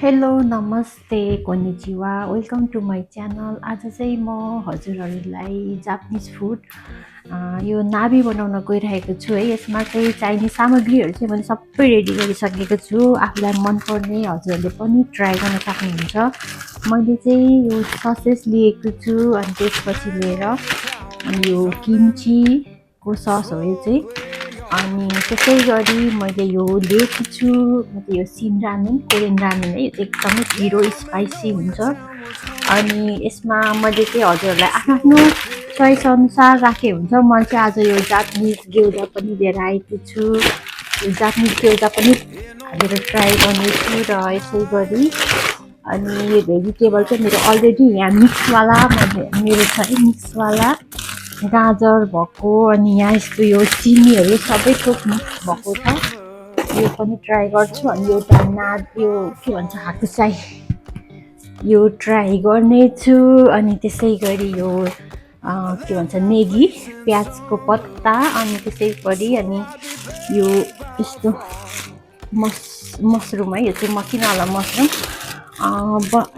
Hello नमस्ते कोनिचिवा welcome to my channel. आज चाहिँ म हजुरहरूलाई जापानिज फुड यो नाबे बनाउन गइरहेको छु है। यसमा चाहिँ चाहिने सामग्रीहरू चाहिँ मैले सबै रेडी गरिसकेको छु। आफूलाई मनपर्ने हजुरहरूले पनि ट्राई गर्न सक्नुहुन्छ। मैले चाहिँ यो ससेस लिएको छु, अनि त्यसपछि लिएर यो किम्चीको सस हो यो चाहिँ। अनि त्यसै गरी मैले यो लिएको छु, यो सिन रामेन, कोरियन रामेन है। यो चाहिँ एकदमै जिरो स्पाइसी हुन्छ। अनि यसमा मैले चाहिँ हजुरहरूलाई आफ्नो चोइस अनुसार राखेको हुन्छ। मैले चाहिँ आज यो जापानिज गेउडा पनि लिएर आएको छु। यो जापानिज गेउडा पनि हालेर ट्राई गर्नेछु र यसै गरी अनि यो भेजिटेबल चाहिँ मेरो अलरेडी यहाँ मिक्सवाला मेरो छ है, मिक्सवाला गाजर भएको, अनि यहाँ यस्तो यो सिमीहरू सबै थोक मिक्स भएको छ। यो पनि ट्राई गर्छु। अनि एउटा यो के भन्छ हाकुसाई, यो ट्राई गर्नेछु। अनि त्यसै गरी यो के भन्छ नेगी, प्याजको पत्ता, अनि त्यसै गरी अनि यो यस्तो मसरुम है। यो चाहिँ मसिनावाला मसरुम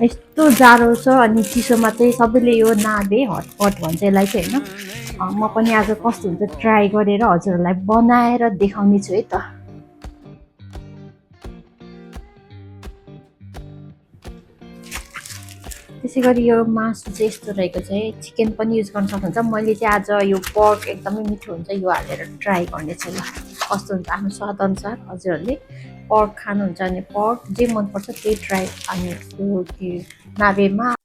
यस्तो जाडो छ अनि चिसोमा चाहिँ सबैले यो नाबे हटपट भन्छ यसलाई चाहिँ होइन। म पनि आज कस्तो हुन्छ ट्राई गरेर हजुरहरूलाई बनाएर देखाउने छु है त। त्यसै गरी यो मासु चाहिँ यस्तो रहेको चाहिँ चिकन पनि युज गर्न सक्नुहुन्छ। मैले चाहिँ आज यो पर्क एकदमै मिठो हुन्छ यो हालेर ट्राई गर्नेछु। ल कस्तो हुन्छ आफ्नो स्वादअनुसार हजुरहरूले पर्क खानुहुन्छ भने पर्क जे मनपर्छ त्यही ट्राई। अनि त्यो नाबेमा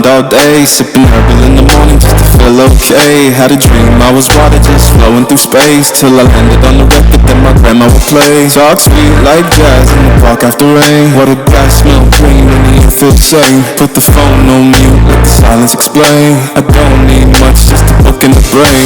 All day, sipping herbal in the morning just to feel okay. Had a dream, I was water just flowing through space, till I landed on the record that my grandma would play. Talk sweet like jazz in the park after rain. What a grass smell green and you feel the same. Put the phone on mute, let the silence explain. I don't need much, just a book in the brain.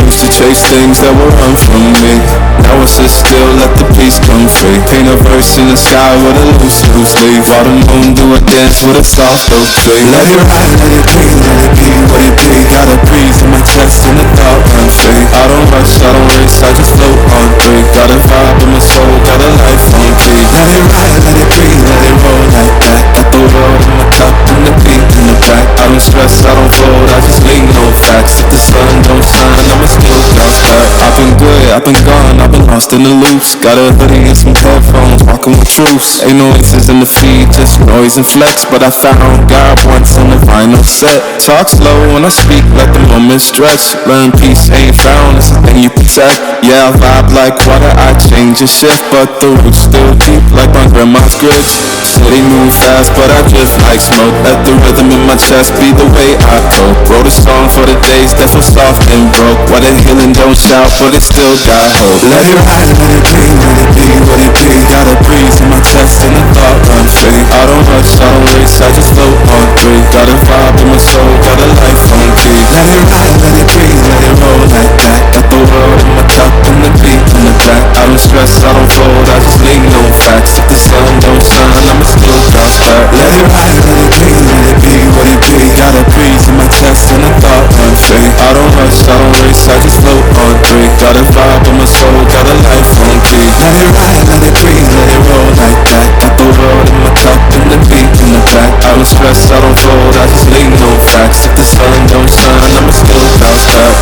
Used to chase things that were run from me. Now I sit still, let the peace come free. Paint a verse in the sky with a loose leaf. Autumn moon, do a dance with a soft oak tree. Let it ride, let it be, let it be what it be. Got a breeze in my chest and the thought run free. I don't rush, I don't race, I just float on three. Got a vibe in my soul, got a life on key. Let it ride, let it breathe, let it roll like that. Got the world in my cup and the beat in the back. I don't stress, I don't fold, I just lean no facts. If the sun don't shine, I'ma still bounce back. I've been good, I've been gone, I've been lost in the loops. Got a hoodie and some headphones, walking with troops. Ain't noises in the feed, just noise and flex. But I found God once on the vinyl set. Talk slow when I speak, let the moment stretch. Learn peace ain't found, it's a thing you protect. Yeah, I vibe like water, I change and shift, but the roots still deep like my grandma's grits. City move fast, but I drift like smoke. Let the rhythm in my chest be the way I go. Wrote a song for the days that feel soft and broke. Why the healing don't shout, but it still got hope. Let it ride, let it be, let it be what it be. Got a breeze in my chest and the thought run free. I don't rush, I don't race, I just float on three. Got a vibe in my soul, got a life on key. Let it ride, let it breathe, let it roll like that. Got the world in my cup and the beat in the back. I don't stress, I don't fold, I just lean no facts. If the sun don't shine, I'ma still bounce back. Let it ride, let it be, let it be what it be. Got a breeze in my chest and the thought run free. I don't rush, I don't race, I just float on three. Got a vibe in my soul, got a life on key. Let it ride, let it breathe, let it roll like that. Got the world in my cup and the beat in the back. I don't stress, I don't fold, I just lean no facts. If the sun don't shine, I'ma still bounce back.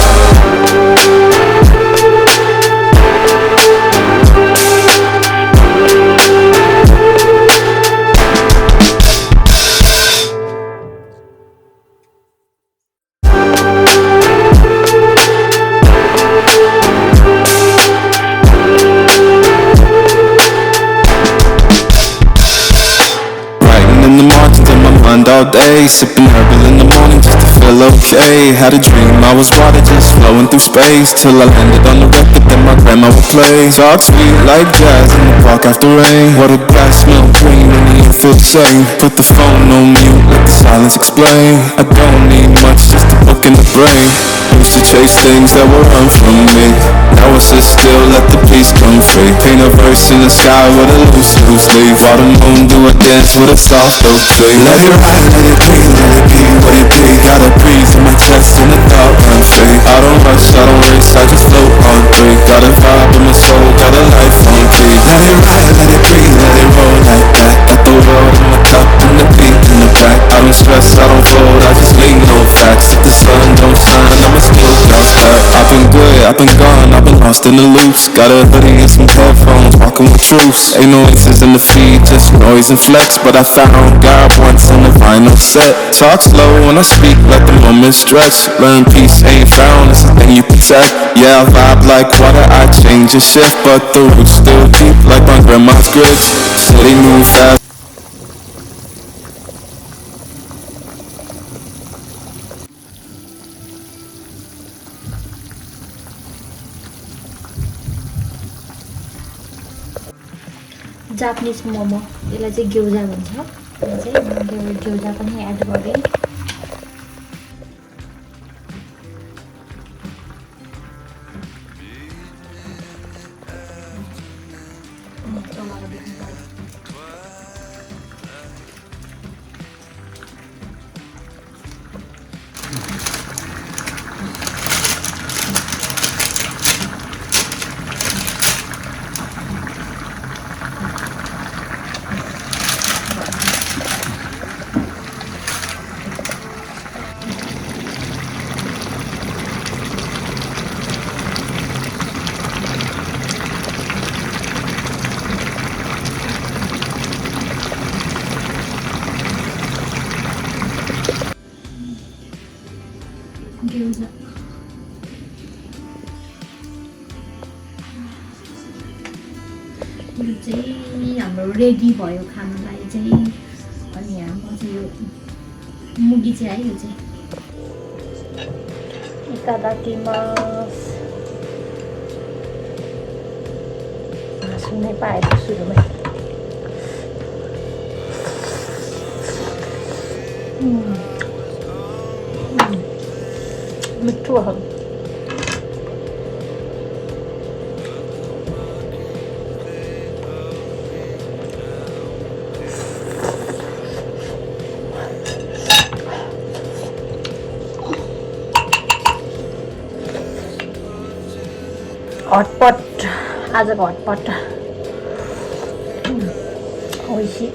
All day, sipping herbal in the morning just to feel okay. Had a dream, I was water just flowing through space, till I landed on the record that my grandma would play. Talk sweet like jazz in the park after rain. What a grass smell green and you feel the same. Put the phone on mute, let the silence explain. I don't need much, just a book in the brain. Used to chase things that would run from me. Now I sit still, let the peace come free. Paint a verse in the sky with a loose leaf. While the moon do a dance with a soft oak tree. Let it ride, let it be, let it be what it be. Gotta breathe in my chest and the thought run free. I don't rush, I don't race, I just float on three. Got a vibe in my soul, got a life on key. Let it ride, let it breathe, let it roll like that. Got the world in my cup and the beat in the back. I don't stress, I don't fold, I just lean on facts. If the sun don't shine, I'ma still bounce back. I've been good, I've been gone, I've been lost in the loops. Got a hoodie and some headphones, walking with truths. Ain't no answers in the feed, just noise and flex. But I found God once on the vinyl set. Talk slow when I speak, let the moment stretch. Learn peace ain't found, it's a thing you protect. Yeah, I vibe like water, I change and shift. But the roots still deep like my grandma's grits. City move fast. Japanese momo यसलाई चाहिँ ग्योजा भन्छ यो चाहिँ ग्योजा पनि add गरे ग्योजा यो चाहिँ हाम्रो ready भयो खानालाई चाहिँ अनि हाम्रो चाहिँ यो मुगी चाहिँ है यो चाहिँ इतादाकिमास सुन्नै पाएको सुरुमा मिठो हो हटपट आजको हटपट ओइसी